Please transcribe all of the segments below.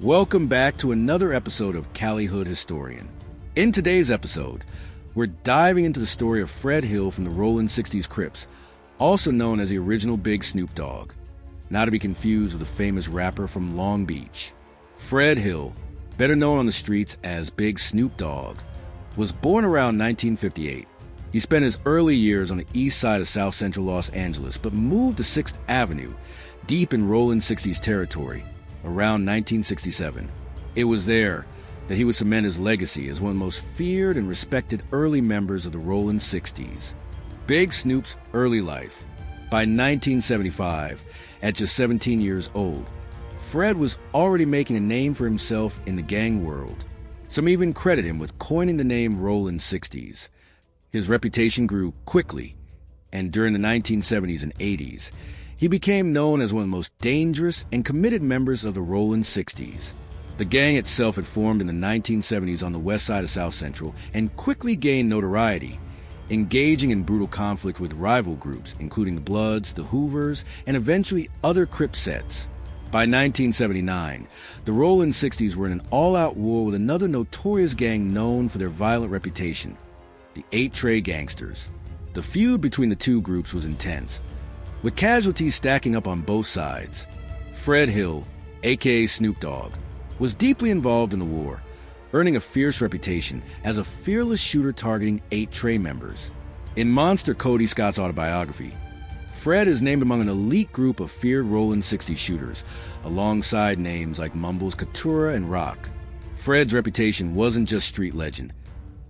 Welcome back to another episode of Cali Hood Historian. In today's episode, we're diving into the story of Fred Hill from the Rollin 60s Crips, also known as the original Big Snoop Dog, not to be confused with the famous rapper from Long Beach. Fred Hill, better known on the streets as Big Snoop Dogg, was born around 1958. He spent his early years on the east side of South Central Los Angeles, but moved to 6th Avenue, deep in Rollin 60s territory, around 1967. It was there that he would cement his legacy as one of the most feared and respected early members of the Rollin 60s. Big Snoop's early life. By 1975, at just 17 years old, Fred was already making a name for himself in the gang world. Some even credit him with coining the name Rollin 60s. His reputation grew quickly, and during the 1970s and 80s, he became known as one of the most dangerous and committed members of the Rollin 60s. The gang itself had formed in the 1970s on the west side of South Central and quickly gained notoriety, engaging in brutal conflict with rival groups, including the Bloods, the Hoovers, and eventually other Crip sets. By 1979, the Rollin 60s were in an all-out war with another notorious gang known for their violent reputation, the 8 Tray Gangsters. The feud between the two groups was intense, with casualties stacking up on both sides. Fred Hill, aka Snoop Dogg, was deeply involved in the war, earning a fierce reputation as a fearless shooter targeting 8 Tray members. In Monster Cody Scott's autobiography, Fred is named among an elite group of feared Rollin 60 shooters, alongside names like Mumbles, Katura, and Rock. Fred's reputation wasn't just street legend.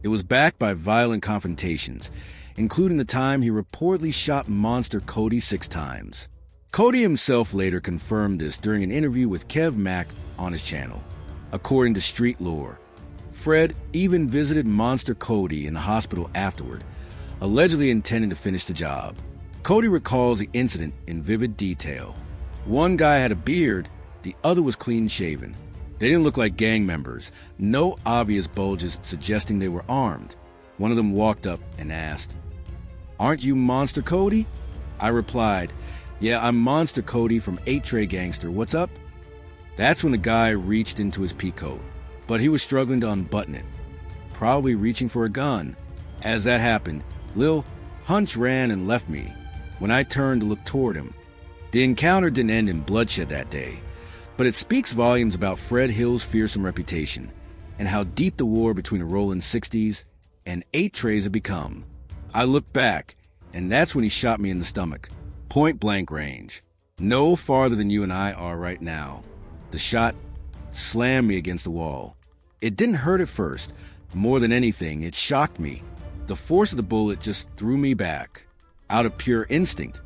It was backed by violent confrontations, including the time he reportedly shot Monster Cody 6 times. Cody himself later confirmed this during an interview with Kev Mack on his channel. According to street lore, Fred even visited Monster Cody in the hospital afterward, allegedly intending to finish the job. Cody recalls the incident in vivid detail. One guy had a beard, the other was clean-shaven. They didn't look like gang members, no obvious bulges suggesting they were armed. One of them walked up and asked, "Aren't you Monster Cody?" I replied, "Yeah, I'm Monster Cody from 8 Tray Gangster. What's up?" That's when the guy reached into his peacoat, but he was struggling to unbutton it, probably reaching for a gun. As that happened, Lil Hunch ran and left me when I turned to look toward him. The encounter didn't end in bloodshed that day, but it speaks volumes about Fred Hill's fearsome reputation and how deep the war between the Rollin 60s and 8 Trays had become. I looked back, and that's when he shot me in the stomach, point-blank range, no farther than you and I are right now. The shot slammed me against the wall. It didn't hurt at first. More than anything, it shocked me. The force of the bullet just threw me back. Out of pure instinct,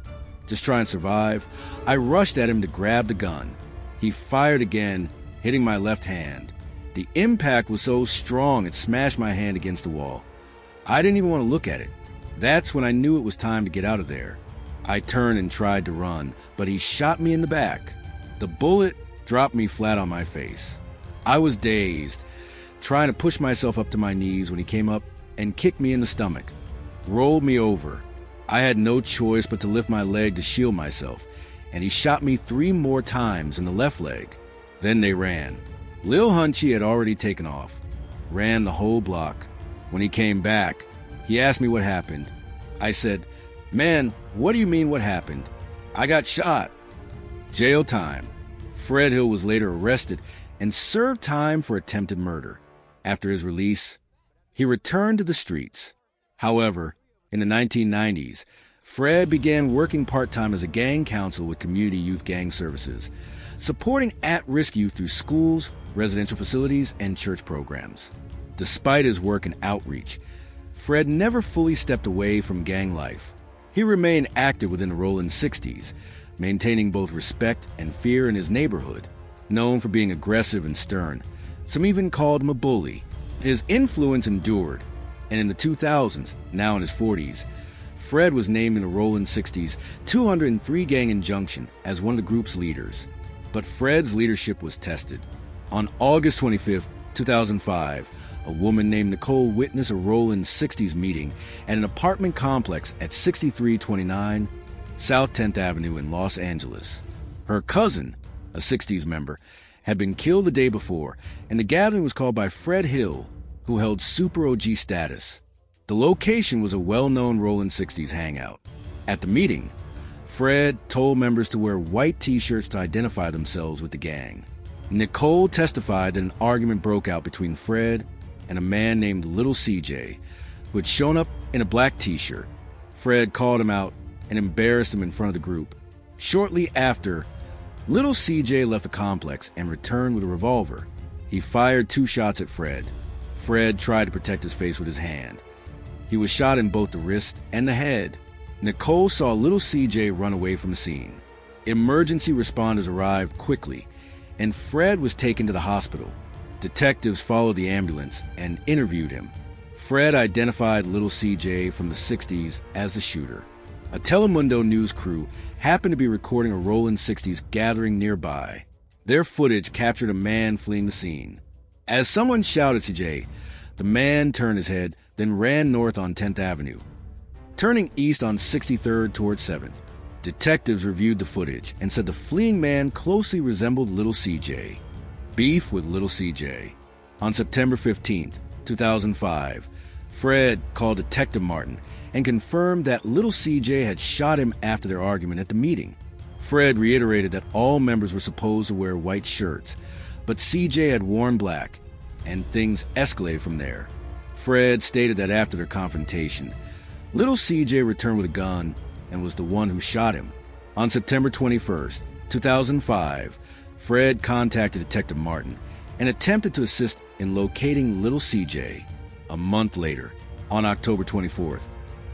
just trying to survive, I rushed at him to grab the gun. He fired again, hitting my left hand. The impact was so strong it smashed my hand against the wall. I didn't even want to look at it. That's when I knew it was time to get out of there. I turned and tried to run, but he shot me in the back. The bullet dropped me flat on my face. I was dazed, trying to push myself up to my knees when he came up and kicked me in the stomach, rolled me over. I had no choice but to lift my leg to shield myself, and he shot me 3 more times in the left leg. Then they ran. Lil Hunchy had already taken off, ran the whole block. When he came back, he asked me what happened. I said, "Man, what do you mean what happened? I got shot." Jail time. Fred Hill was later arrested and served time for attempted murder. After his release, he returned to the streets. However, in the 1990s, Fred began working part-time as a gang counsel with Community Youth Gang Services, supporting at-risk youth through schools, residential facilities, and church programs. Despite his work in outreach, Fred never fully stepped away from gang life. He remained active within the Rollin 60s, maintaining both respect and fear in his neighborhood. Known for being aggressive and stern, some even called him a bully. His influence endured, and in the 2000s, now in his 40s, Fred was named in the Rollin 60s 203 Gang Injunction as one of the group's leaders. But Fred's leadership was tested. On August 25, 2005, a woman named Nicole witnessed a Rollin 60s meeting at an apartment complex at 6329 South 10th Avenue in Los Angeles. Her cousin, a 60s member, had been killed the day before, and the gathering was called by Fred Hill, who held Super OG status. The location was a well-known Rollin 60s hangout. At the meeting, Fred told members to wear white t-shirts to identify themselves with the gang. Nicole testified that an argument broke out between Fred and a man named Little CJ, who had shown up in a black t-shirt. Fred called him out and embarrassed him in front of the group. Shortly after, Little CJ left the complex and returned with a revolver. He fired 2 shots at Fred. Fred tried to protect his face with his hand. He was shot in both the wrist and the head. Nicole saw Little CJ run away from the scene. Emergency responders arrived quickly, and Fred was taken to the hospital. Detectives followed the ambulance and interviewed him. Fred identified Little CJ from the 60s as the shooter. A Telemundo news crew happened to be recording a Rollin 60s gathering nearby. Their footage captured a man fleeing the scene. As someone shouted CJ, the man turned his head, then ran north on 10th Avenue, turning east on 63rd towards 7th. Detectives reviewed the footage and said the fleeing man closely resembled Little CJ. Beef with Little CJ. On September 15th, 2005, Fred called Detective Martin and confirmed that Little CJ had shot him after their argument at the meeting. Fred reiterated that all members were supposed to wear white shirts, but CJ had worn black, and things escalated from there. Fred stated that after their confrontation, Little CJ returned with a gun and was the one who shot him. On September 21st, 2005, Fred contacted Detective Martin and attempted to assist in locating Little CJ. A month later, on October 24th,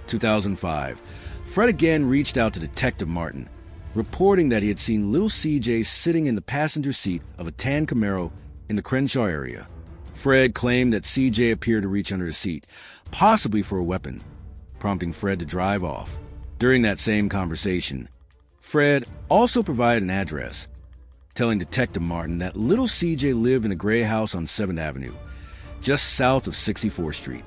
2005, Fred again reached out to Detective Martin, reporting that he had seen Little CJ sitting in the passenger seat of a tan Camaro in the Crenshaw area. Fred claimed that CJ appeared to reach under his seat, possibly for a weapon, prompting Fred to drive off. During that same conversation, Fred also provided an address, telling Detective Martin that Little CJ lived in a gray house on 7th Avenue, just south of 64th Street.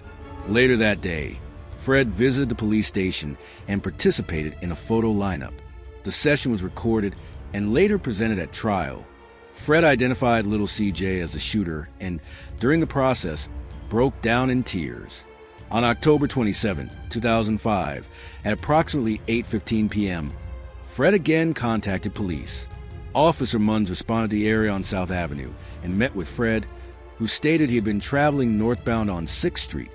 Later that day, Fred visited the police station and participated in a photo lineup. The session was recorded and later presented at trial. Fred identified Little CJ as the shooter and, during the process, broke down in tears. On October 27, 2005, at approximately 8:15 p.m., Fred again contacted police. Officer Munns responded to the area on South Avenue and met with Fred, who stated he had been traveling northbound on 6th Street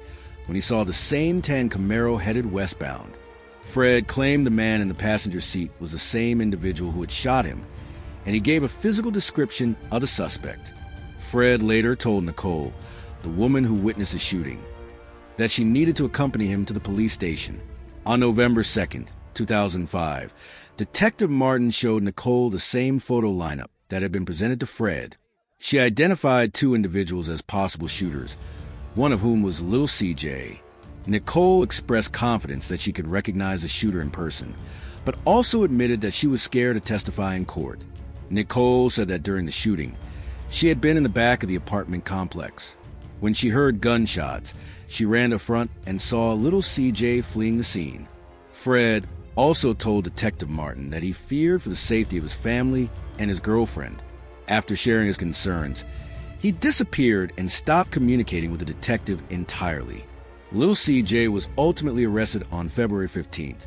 when he saw the same tan Camaro headed westbound. Fred claimed the man in the passenger seat was the same individual who had shot him, and he gave a physical description of the suspect. Fred later told Nicole, the woman who witnessed the shooting, that she needed to accompany him to the police station. On November 2nd, 2005, Detective Martin showed Nicole the same photo lineup that had been presented to Fred. She identified 2 individuals as possible shooters, one of whom was Lil CJ. Nicole expressed confidence that she could recognize the shooter in person, but also admitted that she was scared to testify in court. Nicole said that during the shooting, she had been in the back of the apartment complex. When she heard gunshots, she ran to front and saw Little CJ fleeing the scene. Fred also told Detective Martin that he feared for the safety of his family and his girlfriend. After sharing his concerns, he disappeared and stopped communicating with the detective entirely. Lil CJ was ultimately arrested on February 15th,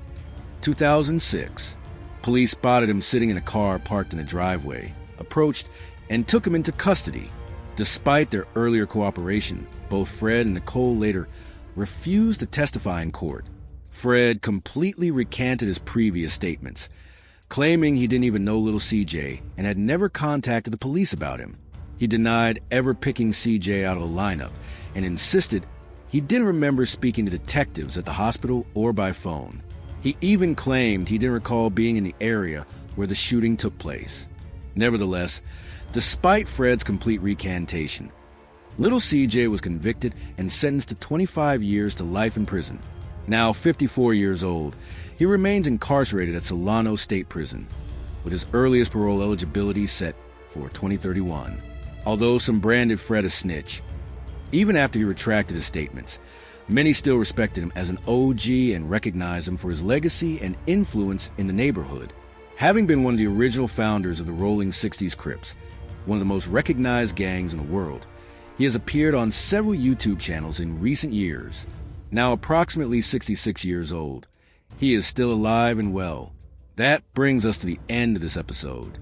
2006. Police spotted him sitting in a car parked in a driveway, approached, and took him into custody. Despite their earlier cooperation, both Fred and Nicole later refused to testify in court. Fred completely recanted his previous statements, claiming he didn't even know Little CJ and had never contacted the police about him. He denied ever picking CJ out of the lineup and insisted he didn't remember speaking to detectives at the hospital or by phone. He even claimed he didn't recall being in the area where the shooting took place. Nevertheless, despite Fred's complete recantation, Little CJ was convicted and sentenced to 25 years to life in prison. Now 54 years old, he remains incarcerated at Solano State Prison, with his earliest parole eligibility set for 2031. Although some branded Fred a snitch, even after he retracted his statements, many still respected him as an OG and recognized him for his legacy and influence in the neighborhood. Having been one of the original founders of the Rolling 60s Crips, one of the most recognized gangs in the world. He has appeared on several YouTube channels in recent years. Now approximately 66 years old, he is still alive and well. That brings us to the end of this episode.